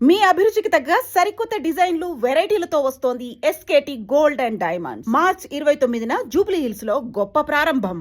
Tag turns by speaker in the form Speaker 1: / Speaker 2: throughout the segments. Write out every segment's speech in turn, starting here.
Speaker 1: మీ అభిరుచికి తగ్గ సరికొత్త డిజైన్లు వెరైటీలతో వస్తోంది SKT gold and diamonds. March 29న జూబ్లీ హిల్స్ లో గొప్ప ప్రారంభం.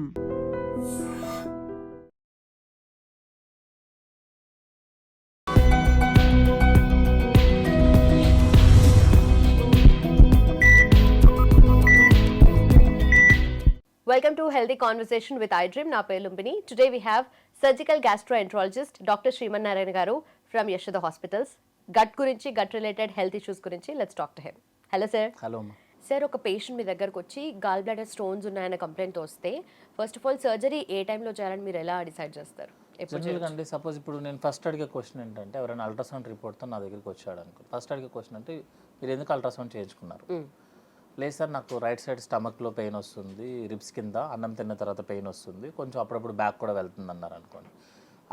Speaker 2: Welcome to Healthy Conversation with iDream. Na peru Lumbini. Today we have surgical gastroenterologist Dr. Sriman Narayan Garu from Yashoda Hospitals. Gut gurinchi, gut related health issues gurinchi. Let's talk to him. Hello sir.
Speaker 3: Hello
Speaker 2: sir ఒక patient మీ దగ్గరకు వచ్చి gall bladder stones ఉన్నాయన్న complaint వస్తే first of all surgery ఏ టైంలో చేయాలని మీరు ఎలా decide చేస్తారు?
Speaker 3: జనరల్గా అండి సపోజ్ ఇప్పుడు నేను ఫస్ట్ అడిగే క్వశ్చన్ ఏంటంటే ఎవరైనా అల్ట్రాసౌండ్ రిపోర్ట్తో నా దగ్గరికి వచ్చాడు అనుకో, ఫస్ట్ అడిగే క్వశ్చన్ అంటే మీరు ఎందుకు అల్ట్రాసౌండ్ చేయించుకున్నారు? లేదు సార్ నాకు రైట్ సైడ్ స్టమక్లో పెయిన్ వస్తుంది, రిబ్స్ కింద అన్నం తిన్న తర్వాత పెయిన్ వస్తుంది, కొంచెం అప్పుడప్పుడు బ్యాక్ కూడా వెళ్తుంది అన్నారు అనుకోండి.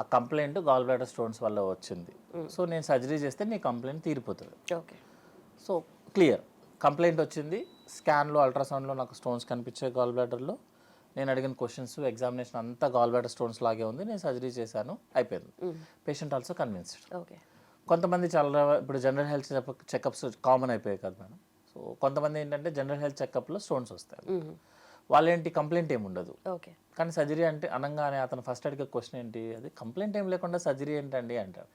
Speaker 3: ఆ కంప్లైంట్ గాల్ బ్లాడర్ స్టోన్స్ వల్ల వచ్చింది. సో నేను సర్జరీ చేస్తే నీ కంప్లైంట్ తీరిపోతుంది.
Speaker 2: ఓకే,
Speaker 3: సో క్లియర్ కంప్లైంట్ వచ్చింది, స్కాన్లో అల్ట్రాసౌండ్లో నాకు స్టోన్స్ కనిపించాయి గాల్ బ్లాడర్లో. నేను అడిగిన క్వశ్చన్స్ ఎగ్జామినేషన్ అంతా గాల్ బ్లాడర్ స్టోన్స్ లాగే ఉంది, నేను సర్జరీ చేశాను, అయిపోయింది. Patient also convinced.
Speaker 2: ఓకే,
Speaker 3: కొంతమంది చాలా ఇప్పుడు జనరల్ హెల్త్ చెకప్స్ కామన్ అయిపోయాయి కదా మేడం. సో కొంతమంది ఏంటంటే జనరల్ హెల్త్ చెకప్లో స్టోన్స్ వస్తాయి, వాళ్ళేంటి కంప్లైంట్ ఏమి ఉండదు.
Speaker 2: ఓకే,
Speaker 3: కానీ సర్జరీ అంటే అనగానే అతను ఫస్ట్ అడిగే క్వశ్చన్ ఏంటి, అది కంప్లైంట్ ఏం లేకుండా సర్జరీ ఏంటండి అంటారు.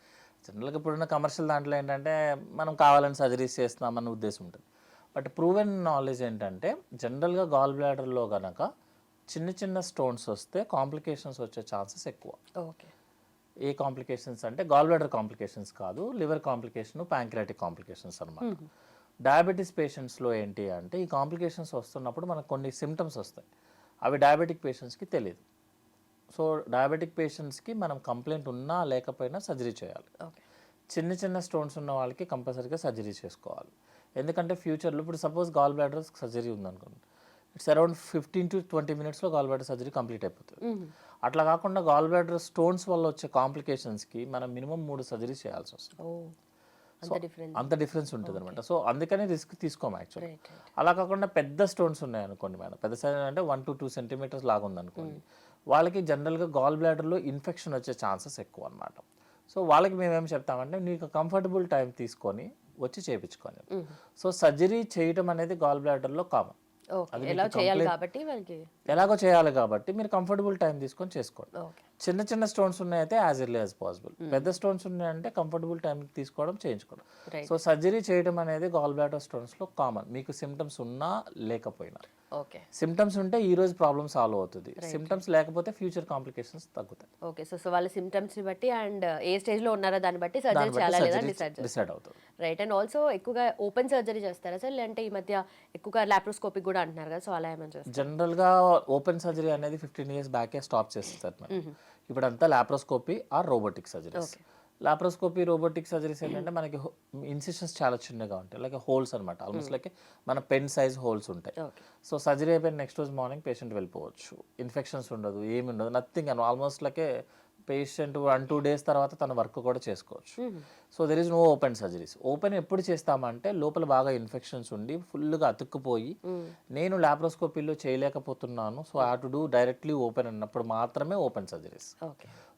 Speaker 3: జనరల్గా ఇప్పుడున్న కమర్షియల్ దాంట్లో ఏంటంటే మనం కావాలని సర్జరీస్ చేస్తున్నామన్న ఉద్దేశం ఉంటుంది. బట్ ప్రూవెన్ నాలెడ్జ్ ఏంటంటే జనరల్గా గాల్ బ్లాడర్లో కనుక చిన్న చిన్న స్టోన్స్ వస్తే కాంప్లికేషన్స్ వచ్చే ఛాన్సెస్ ఎక్కువ.
Speaker 2: ఓకే,
Speaker 3: ఏ కాంప్లికేషన్స్ అంటే గాల్ బ్లాడర్ కాంప్లికేషన్స్ కాదు, లివర్ కాంప్లికేషన్, ప్యాంక్రియాటిక్ కాంప్లికేషన్స్ అనమాట. డయాబెటీస్ పేషెంట్స్లో ఏంటి అంటే ఈ కాంప్లికేషన్స్ వస్తున్నప్పుడు మనకు కొన్ని సిమ్టమ్స్ వస్తాయి, అవి డయాబెటిక్ పేషెంట్స్కి తెలియదు. సో డయాబెటిక్ పేషెంట్స్కి మనం కంప్లైంట్ ఉన్నా లేకపోయినా సర్జరీ చేయాలి. చిన్న చిన్న స్టోన్స్ ఉన్న వాళ్ళకి కంపల్సరీగా సర్జరీ చేసుకోవాలి. ఎందుకంటే ఫ్యూచర్లో ఇప్పుడు సపోజ్ గాల్ బ్లాడర్ సర్జరీ ఉందనుకోండి, it's around 15 to 20 minutes gall bladder surgery complete అయిపోతుంది. అట్లా కాకుండా గాల్ బ్లాడర్ స్టోన్స్ వల్ల వచ్చే కాంప్లికేషన్స్కి మనం మినిమం 3 సర్జరీస్ చేయాల్సి వస్తుంది. అంత డిఫరెన్స్ ఉంటుంది అనమాట. సో అందుకని రిస్క్ తీసుకోము యాక్చువల్లీ. అలా కాకుండా పెద్ద స్టోన్స్ ఉన్నాయి అనుకోండి మేడం, పెద్ద సైజ్ అంటే 1 to 2 centimeters లాగా ఉందనుకోండి, వాళ్ళకి జనరల్గా గాల్ బ్లాడర్లో ఇన్ఫెక్షన్ వచ్చే ఛాన్సెస్ ఎక్కువ అనమాట. సో వాళ్ళకి మేమేం చెప్తామంటే నీకు కంఫర్టబుల్ టైం తీసుకొని వచ్చి చేయించుకొని. సో సర్జరీ చేయడం అనేది గాల్ బ్లాడర్లో కామన్. ఎలాగో చేయాలి కాబట్టి మీరు కంఫర్టబుల్ టైం తీసుకొని చేసుకోండి. చిన్న చిన్న స్టోన్స్ ఉన్నాయితే యాజ్ ఎర్లీ యాజ్ పాసిబుల్, పెద్ద స్టోన్స్ ఉన్నాయంటే కంఫర్టబుల్ టైం తీసుకోవడం చేయించుకోవడం. సో సర్జరీ చేయడం అనేది గాల్ బ్లాడర్ స్టోన్స్లో కామన్, మీకు సిమ్టమ్స్ ఉన్నా లేకపోయినా. సిమ్టమ్స్ ఉంటే ఈ రోజు ప్రాబ్లమ్ సాల్వ్ అవుతుంది, సిమ్టమ్స్ లేకపోతే ఫ్యూచర్ కాంప్లికేషన్స్ తగ్గుతాయి.
Speaker 2: ఓకే, సో వాళ్ళ సిమ్టమ్స్ ని బట్టి అండ్ ఏ స్టేజ్ లో ఉన్నారో దాన్ని బట్టి సర్జరీ చేయాలా లేదా
Speaker 3: డిసైడ్ అవుతుంది.
Speaker 2: రైట్, అండ్ ఆల్సో ఎక్కువగా ఓపెన్ సర్జరీ చేస్తారా సార్, లేదంటే ఈ మధ్య ఎక్కువగా లాప్రోస్కోపిక్ కూడా అంటున్నారు కదా, సో అలా ఏమైనా చేస్తారు?
Speaker 3: జనరల్ గా ఓపెన్ సర్జరీ అనేది 15 years బ్యాకే స్టాప్ చేస్తారు. ఇప్పుడు అంతా laparoscopy are robotic surgeries. Laparoscopy robotic surgeries ఏంటంటే మనకి ఇన్సిషన్స్ చాలా చిన్నగా ఉంటాయి, లైక్ హోల్స్ అనమాట, ఆల్మోస్ట్ లైక్ మన పెన్ సైజ్ హోల్స్ ఉంటాయి. సో సర్జరీ అయిపోయిన నెక్స్ట్ రోజు మార్నింగ్ పేషెంట్ వెళ్ళిపోవచ్చు, ఇన్ఫెక్షన్స్ ఉండదు, ఏమి ఉండదు, నథింగ్ అని. ఆల్మోస్ట్ లైక్ పేషెంట్ 1-2 days తర్వాత తన వర్క్ కూడా చేసుకోవచ్చు. So there is no open surgeries. Open ఎప్పుడు చేస్తామంటే లోపల బాగా ఇన్ఫెక్షన్స్ ఉండి ఫుల్గా అతుక్కుపోయి నేను లాప్రోస్కోపీలో చేయలేకపోతున్నాను, so I have to do directly open అన్నప్పుడు మాత్రమే ఓపెన్ సర్జరీస్.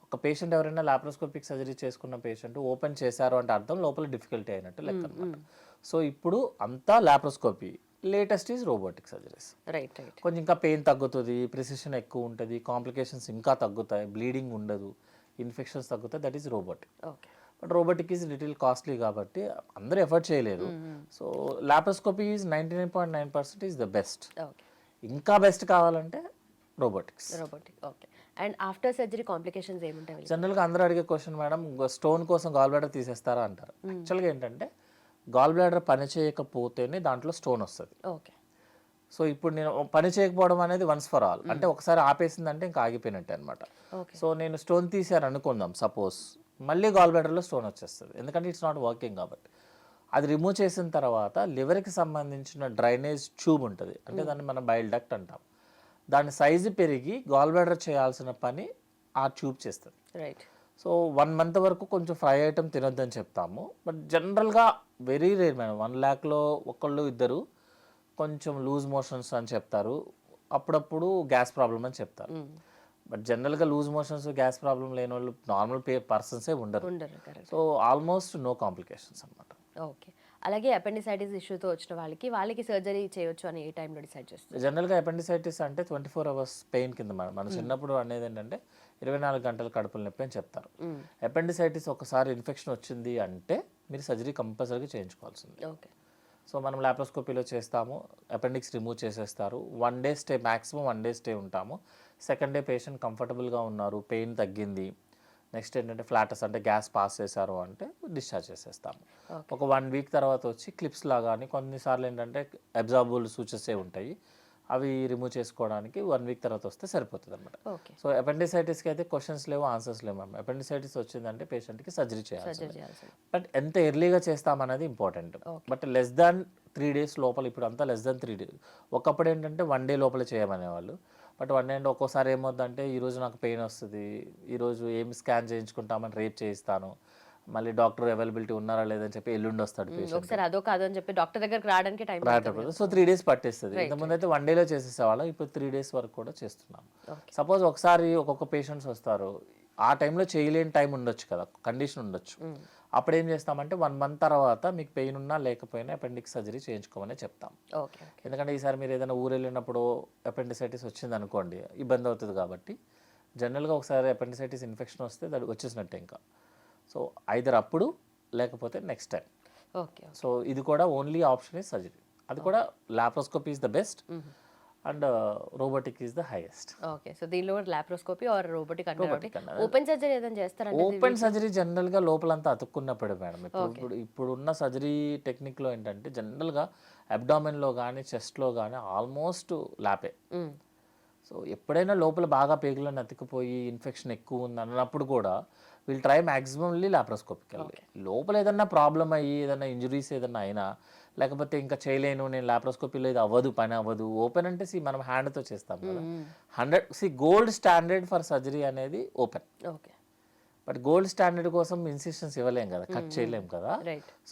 Speaker 3: ఒక పేషెంట్ ఎవరైనా లాప్రోస్కోపిక్ సర్జరీ చేసుకున్న పేషెంట్ ఓపెన్ చేశారు అంటే అర్థం లోపల డిఫికల్టీ అయినట్టు లెక్క అనమాట. సో ఇప్పుడు అంతా laparoscopy, latest is robotic surgeries. కొంచెం ఇంకా పెయిన్ తగ్గుతుంది, ప్రిసిషన్ ఎక్కువ ఉంటుంది, కాంప్లికేషన్స్ ఇంకా తగ్గుతాయి, బ్లీడింగ్ ఉండదు, ఇన్ఫెక్షన్స్ తగ్గుతాయి, that is robotic. But robotic is little costly కాబట్టి అందరూ ఎఫర్ట్ చేయలేరు. So laparoscopy is 99.9% is the best. ఇంకా బెస్ట్ కావాలంటే robotics.
Speaker 2: Okay, and after surgery complications ఏముంటాయి?
Speaker 3: జనరల్గా అందరూ అడిగే క్వశ్చన్ మేడం, స్టోన్ కోసం గాల్ బ్లాడర్ తీసేస్తారా అంటారు. యాక్చువల్గా ఏంటంటే గాల్ బ్లాడర్ పని చేయకపోతేనే దాంట్లో స్టోన్ వస్తుంది.
Speaker 2: ఓకే,
Speaker 3: సో ఇప్పుడు నేను పని చేయకపోవడం అనేది వన్స్ ఫర్ ఆల్, అంటే ఒకసారి ఆపేసిందంటే ఇంకా ఆగిపోయినట్టే అనమాట. సో నేను స్టోన్ తీసాను అనుకుందాం సపోజ్, మళ్ళీ గాల్ బ్లాడర్లో స్టోన్ వచ్చేస్తుంది, ఎందుకంటే ఇట్స్ నాట్ వర్కింగ్ కాబట్టి. అది రిమూవ్ చేసిన తర్వాత లివర్కి సంబంధించిన డ్రైనేజ్ ట్యూబ్ ఉంటుంది, అంటే దాన్ని మనం బైల్ డక్ట్ అంటాం, దాని సైజు పెరిగి గాల్ బ్లాడర్ చేయాల్సిన పని ఆ ట్యూబ్ చేస్తుంది. సో 1 month వరకు కొంచెం ఫ్రై ఐటమ్ తినొద్దని చెప్తాము. బట్ జనరల్గా వెరీ రేర్ మేడం, 1 lakhలో ఒకళ్ళు ఇద్దరు కొంచెం లూజ్ మోషన్స్ అని చెప్తారు, అప్పుడప్పుడు గ్యాస్ ప్రాబ్లమ్ అని చెప్తారు. బట్ జనరల్గా లూజ్ మోషన్స్ గ్యాస్ ప్రాబ్లం లేని వాళ్ళు నార్మల్ పర్సన్సే ఉండరు.
Speaker 2: ఉండరు, correct.
Speaker 3: So almost no complications అనమాట.
Speaker 2: ఓకే. అలాగే అపెండిసైటిస్ ఇష్యూతో వచ్చిన వాళ్ళకి సర్జరీ చేయొచ్చు అని ఏ టైంలో డిసైడ్ చేస్తారు?
Speaker 3: జనరల్గా అపెండిసైటిస్ అంటే 24 hours పెయిన్ కింద మన చిన్నప్పుడు అనేది ఏంటంటే 24 గంటల కడుపుల నొప్పి అని చెప్తారు. అపెండిసైటిస్ ఒకసారి ఇన్ఫెక్షన్ వచ్చింది అంటే మీరు సర్జరీ కంపల్సరీగా చేయించుకోవాల్సింది.
Speaker 2: ఓకే.
Speaker 3: సో మనం లాప్రోస్కోపీలో చేస్తాము, అపెండిక్స్ రిమూవ్ చేసేస్తారు. 1 day stay, maximum 1 day stay ఉంటాము. సెకండ్ డే పేషెంట్ కంఫర్టబుల్గా ఉన్నారు, పెయిన్ తగ్గింది, నెక్స్ట్ ఏంటంటే ఫ్లాటస్ అంటే గ్యాస్ పాస్ చేశారు అంటే డిశ్చార్జ్ చేసేస్తాము. ఒక 1 week తర్వాత వచ్చి క్లిప్స్ లాగా అని కొన్నిసార్లు ఏంటంటే అబ్జార్బుల్ సూచర్సే ఉంటాయి, అవి రిమూవ్ చేసుకోవడానికి 1 week తర్వాత వస్తే సరిపోతుంది అనమాట.
Speaker 2: ఓకే.
Speaker 3: సో అపెండిసైటిస్కి అయితే క్వశ్చన్స్ లేవు, ఆన్సర్స్ లేవు మ్యామ్. అపెండిసైటిస్ వచ్చిందంటే పేషెంట్కి సర్జరీ చేయాలి. బట్ ఎంత ఎర్లీగా చేస్తామనేది important. But less than 3 days లోపల, ఇప్పుడు అంతా less than 3 days. ఒకప్పుడు ఏంటంటే 1 day లోపల చేయమనేవాళ్ళు. బట్ 1 day అంటే ఒక్కోసారి ఏమవుతుందంటే ఈరోజు నాకు పెయిన్ వస్తుంది, ఈరోజు ఏం స్కాన్ చేయించుకుంటామని రేపు చేయిస్తాను, మళ్ళీ డాక్టర్ అవైలబిలిటీ ఉన్నారా లేదని చెప్పి ఎల్లుండి వస్తాడు పేషెంట్.
Speaker 2: ఒకసారి అదో కాదు అని చెప్పి డాక్టర్ దగ్గరికి రావడానికి టైం
Speaker 3: రావట్లేదు. సో 3 days పట్టేస్తుంది. ఇంతకుముందు అయితే 1 dayలో చేసేసేవాళ్ళం, ఇప్పుడు 3 days వరకు కూడా చేస్తున్నాం. సపోజ్ ఒకసారి ఒక్కొక్క పేషెంట్స్ వస్తారు, ఆ టైంలో చేయలేని టైం ఉండొచ్చు కదా, కండిషన్ ఉండొచ్చు. అప్పుడు ఏం చేస్తామంటే 1 month తర్వాత మీకు పెయిన్ ఉన్నా లేకపోయినా అపెండిక్స్ సర్జరీ చేయించుకోమని చెప్తాం.
Speaker 2: ఓకే.
Speaker 3: ఎందుకంటే ఈసారి మీరు ఏదైనా ఊరు వెళ్ళినప్పుడు అపెండిసైటిస్ వచ్చింది అనుకోండి, ఇబ్బంది అవుతుంది కాబట్టి జనరల్గా ఒకసారి అపెండిసైటిస్ ఇన్ఫెక్షన్ వస్తే దానికి వచ్చేసినట్టే ఇంకా. సో ఐదర్ అప్పుడు లేకపోతే నెక్స్ట్ టైం.
Speaker 2: ఓకే.
Speaker 3: సో ఇది కూడా ఓన్లీ ఆప్షన్ ఇస్ సర్జరీ. అది కూడా laparoscopy is the best and robotic is the highest.
Speaker 2: Okay. So దీనిలో కూడా లాప్రోస్కోపీ ఆర్ రోబోటిక్ అంటే ఓపెన్ సర్జరీ ఏదైనా చేస్తారంటే
Speaker 3: ఓపెన్ సర్జరీ జనరల్గా లోపలంతా అతుక్కున్నప్పుడే మేడం. ఇప్పుడున్న సర్జరీ టెక్నిక్లో ఏంటంటే జనరల్గా అబ్డామెన్లో కానీ చెస్ట్లో కానీ ఆల్మోస్ట్ లాపే. సో ఎప్పుడైనా లోపల బాగా పేగులను అతికిపోయి ఇన్ఫెక్షన్ ఎక్కువ ఉంది అన్నప్పుడు కూడా వీళ్ళు ట్రై మ్యాక్సిమమ్లీ లాప్రోస్కోపికల్లీ. లోపల ఏదన్నా ప్రాబ్లం అయ్యి ఏదైనా ఇంజురీస్ ఏదన్నా అయినా లేకపోతే ఇంకా చేయలేను నేను లాప్రోస్కోపీలో ఇది అవ్వదు, పని అవ్వదు, ఓపెన్ అంటే మనం హ్యాండ్తో చేస్తాం కదా. 100 గోల్డ్ స్టాండర్డ్ ఫర్ సర్జరీ అనేది open.
Speaker 2: Okay.
Speaker 3: But gold standard కోసం ఇన్సిషన్స్ ఇవ్వలేం కదా, కట్ చేయలేం కదా.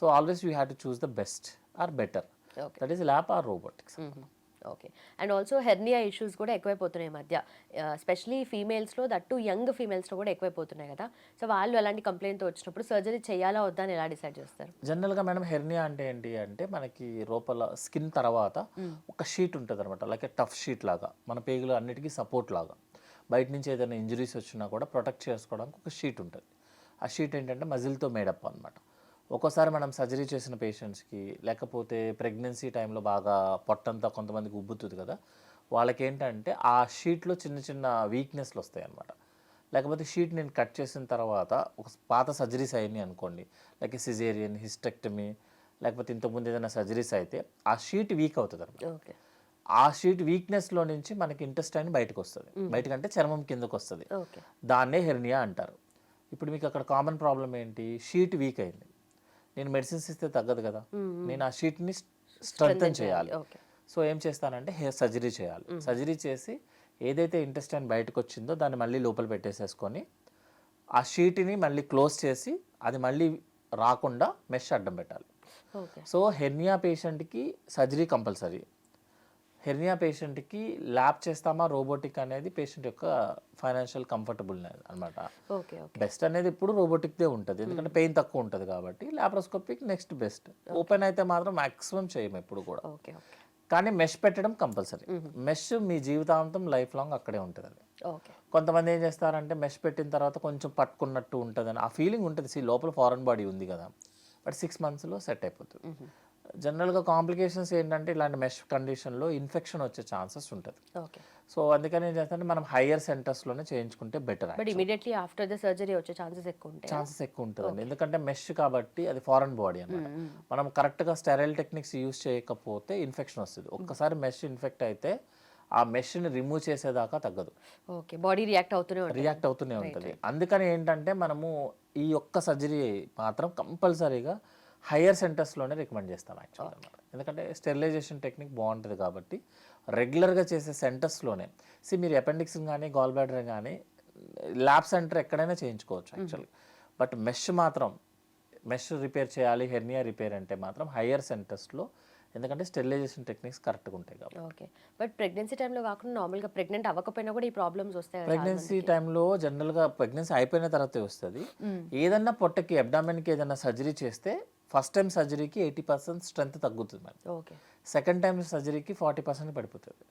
Speaker 3: So always you have to choose the best or better, that is lap or robotics.
Speaker 2: Okay. And also hernia issues కూడా ఎక్కువైపోతున్నాయి ఈ మధ్య, ఎస్పెషలీ ఫీమేల్స్లో, దట్టు యంగ్ ఫీమేల్స్లో కూడా ఎక్కువైపోతున్నాయి కదా. సో వాళ్ళు అలాంటి కంప్లైంట్తో వచ్చినప్పుడు సర్జరీ చేయాలా వద్దా అని ఎలా డిసైడ్ చేస్తారు?
Speaker 3: జనరల్గా మేడం హెర్నియా అంటే ఏంటి అంటే మనకి లోపల స్కిన్ తర్వాత ఒక షీట్ ఉంటుంది అనమాట, లైక్ టఫ్ షీట్ లాగా, మన పేగులు అన్నిటికీ సపోర్ట్ లాగా. బయట నుంచి ఏదైనా ఇంజరీస్ వచ్చినా కూడా ప్రొటెక్ట్ చేసుకోవడానికి ఒక షీట్ ఉంటుంది. ఆ షీట్ ఏంటంటే మజిల్తో మేడప్ అనమాట. ఒక్కోసారి మనం సర్జరీ చేసిన పేషెంట్స్కి లేకపోతే ప్రెగ్నెన్సీ టైంలో బాగా పొట్టంతా కొంతమందికి ఉబ్బుతుంది కదా, వాళ్ళకి ఏంటంటే ఆ షీట్లో చిన్న చిన్న వీక్నెస్లు వస్తాయి అన్నమాట. లేకపోతే షీట్ నేను కట్ చేసిన తర్వాత ఒక పాత సర్జరీస్ అయినాయి అనుకోండి, లైక్ సిజేరియన్, హిస్టెక్టమీ, లేకపోతే ఇంతకుముందు ఏదైనా సర్జరీస్ అయితే ఆ షీట్ వీక్ అవుతుంది అనమాట. ఆ షీట్ వీక్నెస్లో నుంచి మనకి ఇంటెస్టైన్ బయటకు వస్తుంది, బయటకంటే చర్మం కిందకు వస్తుంది, దాన్నే హెర్నియా అంటారు. ఇప్పుడు మీకు అక్కడ కామన్ ప్రాబ్లం ఏంటి, షీట్ వీక్ అయింది, నేను మెడిసిన్స్ ఇస్తే తగ్గదు కదా, నేను ఆ షీట్ని స్ట్రెంథెన్ చేయాలి. సో ఏం చేస్తానంటే సర్జరీ చేయాలి. సర్జరీ చేసి ఏదైతే ఇంటెస్టైన్ బయటకు వచ్చిందో దాన్ని మళ్ళీ లోపల పెట్టేసేసుకొని ఆ షీట్ని మళ్ళీ క్లోజ్ చేసి అది మళ్ళీ రాకుండా మెష్ అడ్డం పెట్టాలి. సో హెర్నియా పేషెంట్కి సర్జరీ కంపల్సరీ. హెర్నియా పేషెంట్కి ల్యాబ్ చేస్తామా రోబోటిక్ అనేది పేషెంట్ యొక్క ఫైనాన్షియల్ కంఫర్టబుల్ అనమాట. బెస్ట్ అనేది ఇప్పుడు రోబోటిక్దే ఉంటుంది, ఎందుకంటే పెయిన్ తక్కువ ఉంటుంది కాబట్టి. Laparoscopic next best. ఓపెన్ అయితే మాత్రం మ్యాక్సిమం చేయము ఎప్పుడు కూడా, కానీ మెష్ పెట్టడం కంపల్సరీ. మెష్ మీ జీవితాంతం లైఫ్ లాంగ్ అక్కడే ఉంటుంది. కొంతమంది ఏం చేస్తారంటే మెష్ పెట్టిన తర్వాత కొంచెం పట్టుకున్నట్టు ఉంటుంది అని ఆ ఫీలింగ్ ఉంటుంది, లోపల ఫారెన్ బాడీ ఉంది కదా, బట్ 6 monthsలో సెట్ అయిపోతుంది. జనరల్గా కాంప్లికేషన్స్ ఏంటంటే ఇలాంటి మెష్ కండిషన్లో ఇన్ఫెక్షన్ వచ్చే ఛాన్సెస్ ఉంటుంది. సో అందుకని ఏం చేస్తారంటే మనం హయ్యర్ సెంటర్స్లోనే చేయించుకుంటే better.
Speaker 2: But immediately after the surgery వచ్చే ఛాన్సెస్ ఎక్కువ
Speaker 3: ఉంటుందండి, ఎందుకంటే మెష్ కాబట్టి అది ఫారెన్ బాడీ అన్నమాట. మనం కరెక్ట్గా స్టెరైల్ టెక్నిక్స్ యూజ్ చేయకపోతే ఇన్ఫెక్షన్ వస్తుంది. ఒక్కసారి మెష్ ఇన్ఫెక్ట్ అయితే ఆ మెష్ని రిమూవ్ చేసేదాకా తగ్గదు,
Speaker 2: బాడీ రియాక్ట్
Speaker 3: అవుతూనే ఉంటుంది. అందుకని ఏంటంటే మనము ఈ ఒక్క సర్జరీ మాత్రం కంపల్సరీగా హయ్యర్ సెంటర్స్లోనే రికమెండ్ చేస్తాం యాక్చువల్గా అనమాట. ఎందుకంటే స్టెరిలైజేషన్ టెక్నిక్ బాగుంటుంది కాబట్టి రెగ్యులర్గా చేసే సెంటర్స్లోనే. మీరు అపెండిక్స్ కానీ గాల్ బ్లాడర్ కానీ ల్యాబ్ సెంటర్ ఎక్కడైనా చేయించుకోవచ్చు యాక్చువల్లీ. బట్ మెష్ రిపేర్ చేయాలి, హెర్నియా రిపేర్ అంటే మాత్రం హయ్యర్ సెంటర్స్లో ఎందుకంటే స్టెరిలైజేషన్ టెక్నిక్స్ కరెక్ట్గా ఉంటాయి కాబట్టి.
Speaker 2: ఓకే. బట్ ప్రెగ్నెన్సీ టైంలో కాకుండా నార్మల్గా ప్రెగ్నెంట్ అవ్వకపోయినా కూడా ఈ ప్రాబ్లమ్స్ వస్తాయి కదా చాలా
Speaker 3: ప్రెగ్నెన్సీ
Speaker 2: మందికి.
Speaker 3: టైంలో జనరల్గా ప్రెగ్నెన్సీ అయిపోయిన తర్వాతే వస్తుంది. ఏదన్నా పొట్టకి అబ్డామెన్కి ఏదైనా సర్జరీ చేస్తే ఫస్ట్ టైం సర్జరీకి 80% స్ట్రెంత్ తగ్గుతుంది మేడం.
Speaker 2: ఓకే.
Speaker 3: సెకండ్ టైం సర్జరీకి 40% పడిపోతుంది.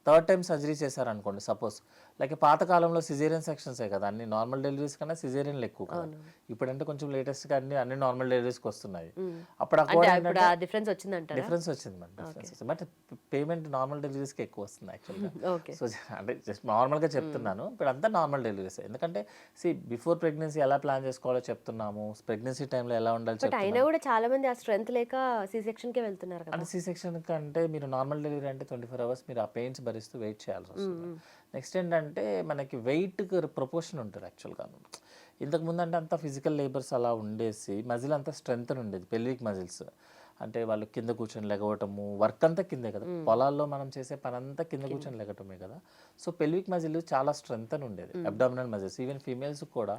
Speaker 3: థర్డ్ టైం సర్జరీ చేశారనుకోండి సపోజ్, లైక్ పాతకాలంలో సిజేరియన్ సెక్షన్సే కదా, అన్ని నార్మల్ డెలివరీస్ కన్నా సిజేరియన్లు ఎక్కువ కదా. ఇప్పుడంటే కొంచెం లేటెస్ట్గా అన్ని నార్మల్ డెలివరీస్కి వస్తున్నాయి. అప్పుడు
Speaker 2: అంటే ఇప్పుడు ఆ డిఫరెన్స్ వచ్చిందంటారా?
Speaker 3: డిఫరెన్స్ వచ్చింది మేడం, డిఫరెన్స్ వచ్చింది. బట్ పేమెంట్ నార్మల్ డెలివరీస్కి ఎక్కువ వస్తుంది యాక్చువల్గా.
Speaker 2: ఓకే.
Speaker 3: సో అంటే జస్ట్ నార్మల్గా చెప్తున్నాను, ఇప్పుడు అంతా నార్మల్ డెలివరీస్. ఎందుకంటే బిఫోర్ ప్రెగ్నెన్సీ ఎలా ప్లాన్ చేసుకోవాలో చెప్తున్నాము, ప్రెగ్నెన్సీ టైంలో ఎలా ఉండాలి
Speaker 2: బట్ అయినా కూడా చాలా మంది ఆ స్ట్రెంత్ లేక సి సెక్షన్కే వెళ్తున్నారు కదా.
Speaker 3: అంటే సి సెక్షన్ కంటే మీరు నార్మల్ డెలివరీ అంటే 24 hours మీరు ఆ పెయిన్స్ భరిస్తూ వెయిట్ చేయాల్సి వస్తుంది. నెక్స్ట్ ఏంటంటే మనకి వెయిట్కి ప్రపోర్షన్ ఉంటుంది యాక్చువల్గా. ఇంతకుముందు అంటే అంతా ఫిజికల్ లేబర్స్ అలా ఉండేసి మజిల్ అంతా స్ట్రెంత్ ఉండేది, పెల్విక్ మజిల్స్. అంటే వాళ్ళు కింద కూర్చొని లెగవటము, వర్క్ అంతా కిందే కదా, పొలాల్లో మనం చేసే పని అంతా కింద కూర్చొని లెగటమే కదా. సో పెల్విక్ మజిల్ చాలా స్ట్రెంత్ అని ఉండేది, అబ్డామినల్ మజిల్స్. ఈవెన్ ఫీమేల్స్ కూడా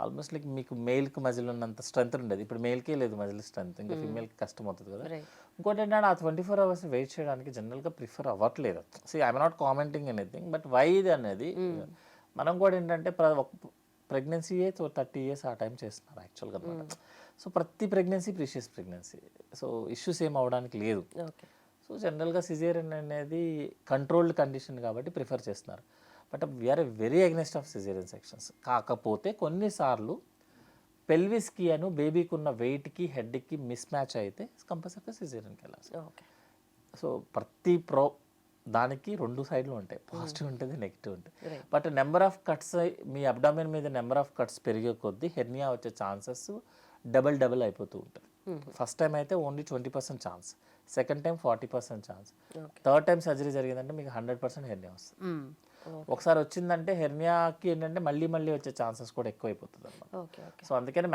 Speaker 3: ఆల్మోస్ట్ లైక్ మీకు మేల్కి మజిల్ ఉన్నంత స్ట్రెంత్ ఉండేది. ఇప్పుడు మేల్కే లేదు మజిల్ స్ట్రెంత్, ఇంకా ఫీమేల్కి కష్టం అవుతుంది కదా. ఇంకోటి ఏంటంటే ఆ 24 hours వెయిట్ చేయడానికి జనరల్గా ప్రిఫర్ అవ్వట్లేదు. I'm not commenting anything, but why ఇది అనేది మనం కూడా ఏంటంటే ప్రెగ్నెన్సీయే 30 years ఆ టైం చేస్తున్నారు యాక్చువల్గా అనమాట. సో ప్రతి pregnancy precious pregnancy, so issues ఏం అవడానికి లేదు. సో జనరల్గా సిజేరియన్ అనేది కంట్రోల్డ్ కండిషన్ కాబట్టి ప్రిఫర్ చేస్తున్నారు. But we are very against of caesarean sections. కాకపోతే కొన్నిసార్లు పెల్విస్కి అను బేబీకి ఉన్న వెయిట్కి హెడ్కి మిస్ మ్యాచ్ అయితే కంపల్సరీగా సిజేరియన్కి వెళ్ళాలి. సో ప్రతి దానికి 2 సైడ్లు ఉంటాయి, పాజిటివ్ ఉంటుంది, నెగిటివ్ ఉంటుంది. But number of cuts, me abdomen మీద నెంబర్ ఆఫ్ కట్స్ పెరిగే కొద్దీ హెర్నియా వచ్చే ఛాన్సెస్ డబుల్ అయిపోతూ ఉంటుంది. ఫస్ట్ టైం అయితే only 20% chance, second time 40% chance, third time surgery జరిగిందంటే మీకు 100% హెర్నియా వస్తుంది. ఒకసారి వచ్చిందంటే హెర్నియాకి ఏంటంటే మళ్ళీ వచ్చే ఛాన్సెస్ కూడా ఎక్కువైపోతుంది అన్నమాట. సో అందుకని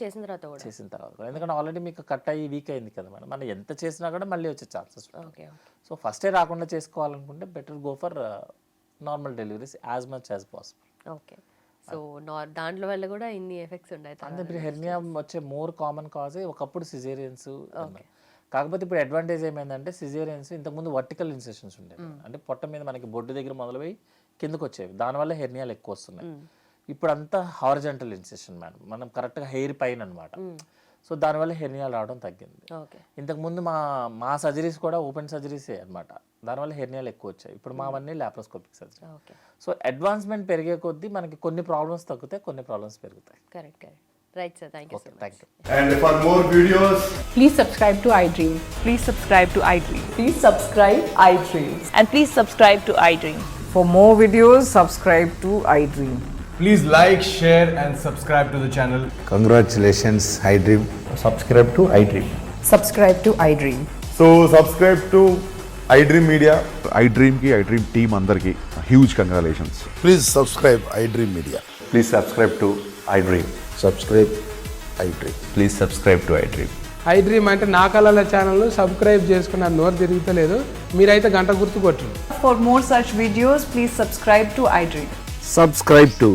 Speaker 2: చేసిన తర్వాత
Speaker 3: ఎందుకంటే ఆల్రెడీ మీకు కట్ అయ్యి వీక్ అయింది కదా మేడం, మనం ఎంత చేసినా కూడా మళ్ళీ వచ్చే ఛాన్సెస్. సో ఫస్టే రాకుండా చేసుకోవాలనుకుంటే better go for normal deliveries as much as possible.
Speaker 2: Okay. So దాంట్లో వల్ల కూడా ఇన్ని ఎఫెక్ట్స్ ఉంటాయి.
Speaker 3: అంటే హెర్నియా వచ్చే మోర్ కామన్ కాజే ఒకప్పుడు సిజేరియన్స్. కాకపోతే ఇప్పుడు అడ్వాంటేజ్ ఏమైందంటే సిజేరియన్స్ ఇంతకుముందు వర్టికల్ ఇన్సెషన్స్ ఉండేవి, అంటే పొట్ట మీద మనకి బొడ్డు దగ్గర మొదలుపోయి కిందకు వచ్చేవి, దానివల్ల హెర్నియాలు ఎక్కువ వస్తున్నాయి. ఇప్పుడు అంతా హారిజంటల్ ఇన్సెషన్ మేడం, మనం కరెక్ట్గా హెయిర్ పైన అనమాట. సో దానివల్ల హెర్నియాలు రావడం తగ్గింది. ఇంతకుముందు మా సర్జరీస్ కూడా ఓపెన్ సర్జరీసే అనమాట, దానివల్ల హెర్నియాలు ఎక్కువ వచ్చాయి. ఇప్పుడు మావన్నీ లాప్రోస్కోపిక్ సర్జరీ. సో అడ్వాన్స్మెంట్ పెరిగే కొద్దీ మనకి కొన్ని ప్రాబ్లమ్స్ తగ్గుతాయి, కొన్ని ప్రాబ్లమ్స్ పెరుగుతాయి.
Speaker 2: Correct. Right, sir. Thank you so much.
Speaker 3: Thank you.
Speaker 4: And for more videos,
Speaker 5: Please subscribe to iDream.
Speaker 6: Please subscribe to iDream.
Speaker 5: Please subscribe iDream.
Speaker 6: And please subscribe to iDream.
Speaker 5: For more videos, subscribe to iDream.
Speaker 4: please like, share and subscribe to the channel.
Speaker 7: Congratulations, iDream.
Speaker 8: Subscribe to iDream.
Speaker 5: Subscribe to iDream.
Speaker 4: So subscribe to iDream Media.
Speaker 9: iDream team అందరికి huge congratulations.
Speaker 7: Please subscribe iDream Media.
Speaker 8: Please subscribe to iDream.
Speaker 7: Subscribe iDream.
Speaker 8: Please subscribe to iDream.
Speaker 10: iDream అంటే నా కళల channel subscribe చేసుకున్న నోరు తిరుగుతలేదు, మీరైతే గంట గుర్తు కొట్టండి.
Speaker 5: For more such videos, please subscribe to iDream.
Speaker 11: Subscribe to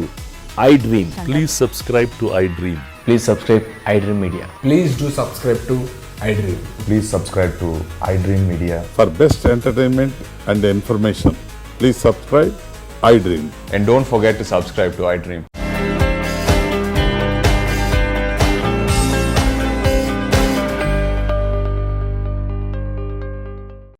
Speaker 11: iDream. Please subscribe to iDream.
Speaker 8: Please subscribe iDream Media.
Speaker 4: Please do subscribe to iDream.
Speaker 8: Please subscribe to iDream Media.
Speaker 9: For best entertainment and information, please subscribe iDream.
Speaker 8: And don't forget to subscribe to iDream.